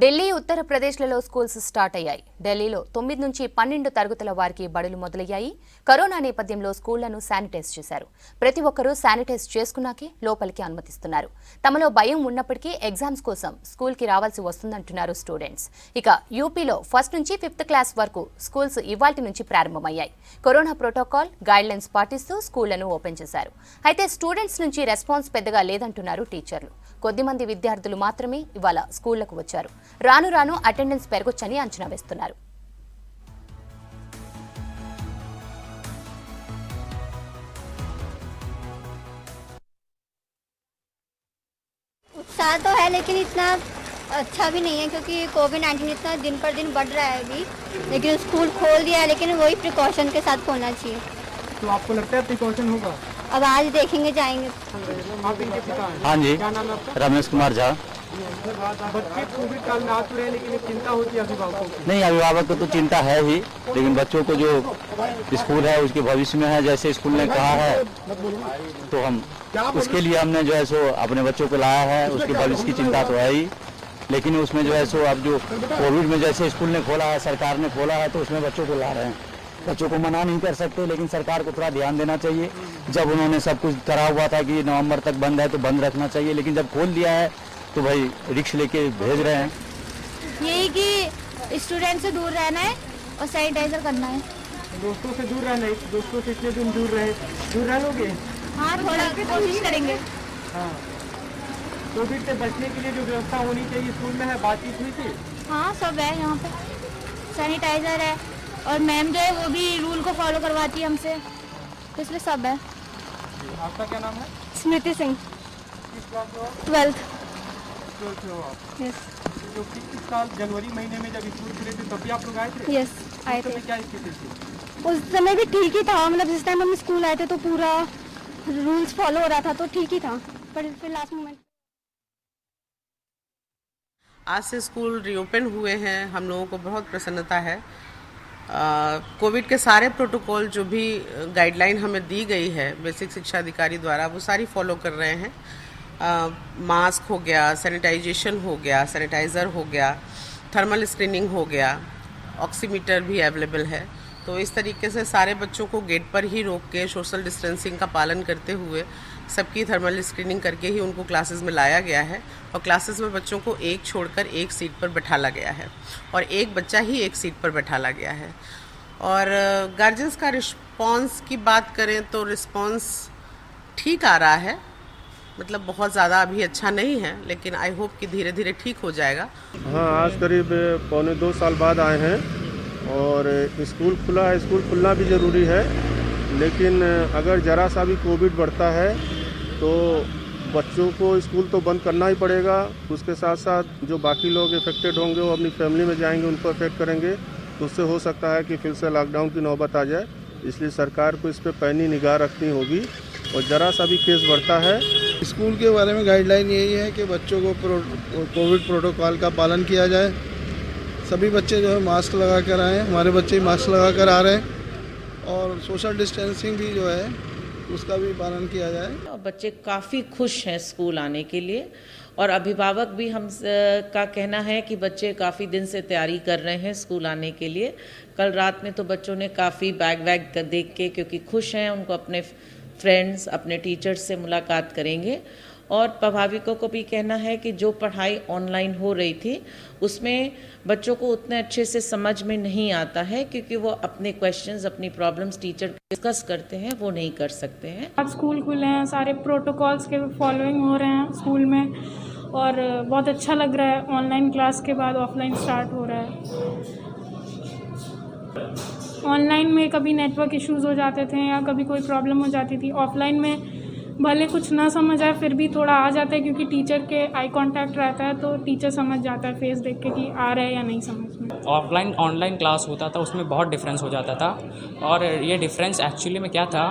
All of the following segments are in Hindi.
ఢిల్లీ ఉత్తరప్రదేశ్లలో స్కూల్స్ స్టార్ట్ అయ్యాయి. ఢిల్లీలో 9 నుంచి 12 తరగతుల వారికి బడులు మొదలయ్యాయి. కరోనా నేపథ్యంలో స్కూళ్లను శానిటైజ్ చేశారు. ప్రతి ఒక్కరూ శానిటైజ్ చేసుకున్నాకే లోపలికి అనుమతిస్తున్నారు. తమలో భయం ఉన్నప్పటికీ ఎగ్జామ్స్ కోసం స్కూల్కి రావాల్సి వస్తుందంటున్నారు స్టూడెంట్స్. ఇక యూపీలో ఫస్ట్ నుంచి 5th క్లాస్ వరకు స్కూల్స్ ఇవాల్టి నుంచి ప్రారంభమయ్యాయి. కరోనా ప్రోటోకాల్ గైడ్లైన్స్ పాటిస్తూ స్కూళ్లను ఓపెన్ చేశారు. అయితే స్టూడెంట్స్ నుంచి రెస్పాన్స్ పెద్దగా లేదంటున్నారు టీచర్లు. కొద్దిమంది విద్యార్థులు మాత్రమే ఇవాళ స్కూళ్లకు వచ్చారు. రాను రాను అటెండెన్స్ పెరగొచ్చని అంచనా వేస్తున్నారు. उत्साह तो है लेकिन इतना अच्छा भी नहीं है क्योंकि कोविड-19 इतना दिन पर दिन बढ़ रहा है अभी। लेकिन स्कूल खोल दिया है लेकिन वही प्रिकॉशन के साथ खोलना चाहिए। तो आपको लगता है प्रिकॉशन होगा? अब आज देखेंगे जाएंगे। आप इनके पिता हैं? हाँ जी, क्या नाम है आपका? रमेश कुमार झा। बच्चे कोविड काल में आ तो रहे हैं लेकिन एक चिंता होती है अभिभावकों की। नहीं, अभिभावक को तो चिंता है ही, लेकिन बच्चों को जो स्कूल है उसके भविष्य में है, जैसे स्कूल ने कहा है तो हम उसके लिए हमने जो है सो अपने बच्चों को लाया है। उसके भविष्य की चिंता तो है ही, लेकिन उसमें जो है सो अब जो कोविड में जैसे स्कूल ने खोला है, सरकार ने खोला है, तो उसमें बच्चों को ला रहे हैं। बच्चों को मना नहीं कर सकते, लेकिन सरकार को थोड़ा ध्यान देना चाहिए। जब उन्होंने सब कुछ करा हुआ था कि नवंबर तक बंद है तो बंद रखना चाहिए, लेकिन जब खोल दिया है तो भाई रिक्श लेके भेज रहे हैं। यही कि स्टूडेंट से दूर रहना है और सैनिटाइजर करना है। दोस्तों से दूर रहना है, दोस्तों से इतने दिन दूर रह लोगे? हाँ, थोड़ा कोशिश करेंगे। हाँ, कोविड से बचने के लिए जो व्यवस्था होनी चाहिए स्कूल में है, बातचीत हुई थी? हाँ, सब है यहाँ पे, सैनिटाइजर है और मैम जो है वो भी रूल को फॉलो करवाती है हमसे, तो इसलिए सब है। आपका क्या नाम है? स्मृति सिंह, किस क्लास में हो? 12th। ट्वेल्थ में हो आप? यस जो कि इस साल जनवरी महीने में जब स्कूल खुले थे तब भी आप लोग आए थे? यस आए उस थे। समय क्या स्थिति थी? उस समय भी ठीक ही था, मतलब जिस टाइम हम स्कूल आए थे तो पूरा रूल्स फॉलो हो रहा था तो ठीक ही था, पर फिर लास्ट मोमेंट। आज से स्कूल रीओपन हुए हैं, हम लोगों को बहुत प्रसन्नता है। कोविड के सारे प्रोटोकॉल जो भी गाइडलाइन हमें दी गई है बेसिक शिक्षा अधिकारी द्वारा वो सारी फॉलो कर रहे हैं। मास्क हो गया, सैनिटाइजेशन हो गया, सैनिटाइज़र हो गया, थर्मल स्क्रीनिंग हो गया, ऑक्सीमीटर भी अवेलेबल है। तो इस तरीके से सारे बच्चों को गेट पर ही रोक के सोशल डिस्टेंसिंग का पालन करते हुए सबकी थर्मल स्क्रीनिंग करके ही उनको क्लासेस में लाया गया है। और क्लासेस में बच्चों को एक छोड़कर एक सीट पर बैठाला गया है और एक बच्चा ही एक सीट पर बैठाला गया है। और गार्जियंस का रिस्पॉन्स की बात करें तो रिस्पॉन्स ठीक आ रहा है, मतलब बहुत ज़्यादा अभी अच्छा नहीं है, लेकिन आई होप कि धीरे धीरे ठीक हो जाएगा। हाँ, आज करीब 1.25 साल बाद आए हैं और स्कूल खुला है। स्कूल खुलना भी ज़रूरी है, लेकिन अगर ज़रा सा भी कोविड बढ़ता है तो बच्चों को स्कूल तो बंद करना ही पड़ेगा। उसके साथ साथ जो बाकी लोग इफेक्टेड होंगे वो अपनी फैमिली में जाएंगे, उनको इफेक्ट करेंगे, तो उससे हो सकता है कि फिर से लॉकडाउन की नौबत आ जाए। इसलिए सरकार को इस पर पैनी निगाह रखनी होगी और ज़रा सा भी केस बढ़ता है। स्कूल के बारे में गाइडलाइन यही है कि बच्चों को कोविड प्रोटोकॉल का पालन किया जाए। सभी बच्चे जो है मास्क लगा कर आए हैं, हमारे बच्चे मास्क लगा कर आ रहे हैं, और सोशल डिस्टेंसिंग भी जो है उसका भी पालन किया जाए। बच्चे काफ़ी खुश हैं स्कूल आने के लिए, और अभिभावक भी हम का कहना है कि बच्चे काफ़ी दिन से तैयारी कर रहे हैं स्कूल आने के लिए। कल रात में तो बच्चों ने काफ़ी बैग देख के, क्योंकि खुश हैं, उनको अपने फ्रेंड्स अपने टीचर्स से मुलाकात करेंगे। और प्रभाविकों को भी कहना है कि जो पढ़ाई ऑनलाइन हो रही थी उसमें बच्चों को उतने अच्छे से समझ में नहीं आता है, क्योंकि वो अपने क्वेश्चंस अपनी प्रॉब्लम्स टीचर डिस्कस करते हैं, वो नहीं कर सकते हैं। अब स्कूल खुले हैं, सारे प्रोटोकॉल्स के फॉलोइंग हो रहे हैं स्कूल में, और बहुत अच्छा लग रहा है। ऑनलाइन क्लास के बाद ऑफलाइन स्टार्ट हो रहा है। ऑनलाइन में कभी नेटवर्क इश्यूज़ हो जाते थे या कभी कोई प्रॉब्लम हो जाती थी, ऑफलाइन में भले कुछ ना समझ आए फिर भी थोड़ा आ जाता है, क्योंकि टीचर के आई कांटेक्ट रहता है तो टीचर समझ जाता है फेस देख के कि आ रहा है या नहीं समझ में। ऑफलाइन ऑनलाइन क्लास होता था, उसमें बहुत डिफरेंस हो जाता था। और ये डिफरेंस एक्चुअली में क्या था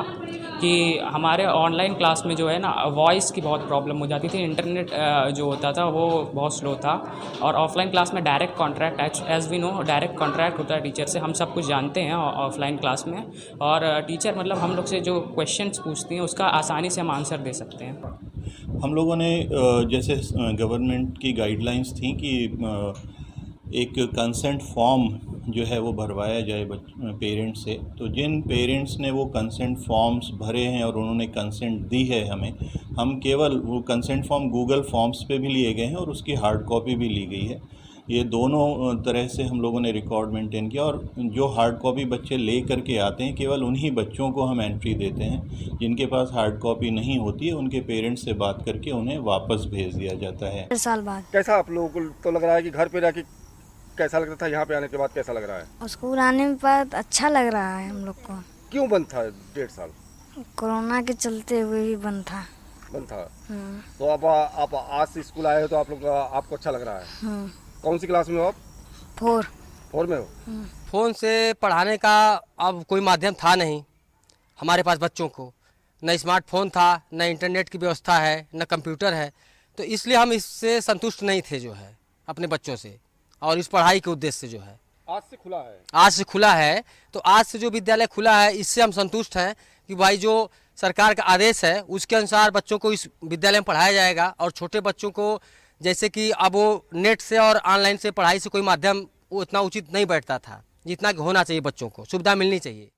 कि हमारे ऑनलाइन क्लास में जो है ना वॉइस की बहुत प्रॉब्लम हो जाती थी, इंटरनेट जो होता था वो बहुत स्लो था। और ऑफलाइन क्लास में direct contract, as we know direct contract होता है टीचर से, हम सब कुछ जानते हैं ऑफलाइन क्लास में। और टीचर मतलब हम लोग से जो क्वेश्चंस पूछती हैं उसका आसानी से हम आंसर दे सकते हैं। हम लोगों ने जैसे गवर्नमेंट की गाइडलाइंस थी कि एक कंसेंट फॉर्म जो है वो भरवाया जाए पेरेंट्स से। तो जिन पेरेंट्स ने वो कंसेंट फॉर्म्स भरे हैं और उन्होंने कंसेंट दी है हमें, हम केवल वो कंसेंट फॉर्म गूगल फॉर्म्स पे भी लिए गए हैं और उसकी हार्ड कॉपी भी ली गई है। ये दोनों तरह से हम लोगों ने रिकॉर्ड मेंटेन किया। और जो हार्ड कॉपी बच्चे ले करके आते हैं केवल उन्हीं बच्चों को हम एंट्री देते हैं। जिनके पास हार्ड कॉपी नहीं होती है उनके पेरेंट्स से बात करके उन्हें वापस भेज दिया जाता है। 1 साल बाद। कैसा आप लोगों को तो लग रहा है कि घर पे रह के कैसा लग रहा था, यहाँ पे आने के बाद कैसा लग रहा है? स्कूल आने के बाद अच्छा लग रहा है हम लोग को। क्यों बंद था 1.5 साल? कोरोना के चलते हुए भी बंद था। बंद था। तो अब आप आज से स्कूल आए हो तो आप लोग आपको अच्छा लग रहा है? कौन सी क्लास में हो आप? 4 में हो। फ़ोन से पढ़ाने का अब कोई माध्यम था नहीं हमारे पास बच्चों को, न स्मार्टफोन था, न इंटरनेट की व्यवस्था है, न कंप्यूटर है। तो इसलिए हम इससे संतुष्ट नहीं थे जो है अपने बच्चों से और इस पढ़ाई के उद्देश्य से जो है। आज से खुला है? आज से खुला है। तो आज से जो विद्यालय खुला है इससे हम संतुष्ट हैं कि भाई जो सरकार का आदेश है उसके अनुसार बच्चों को इस विद्यालय में पढ़ाया जाएगा। और छोटे बच्चों को जैसे कि अब वो नेट से और ऑनलाइन से पढ़ाई से कोई माध्यम उतना उचित नहीं बैठता था जितना कि होना चाहिए, बच्चों को सुविधा मिलनी चाहिए।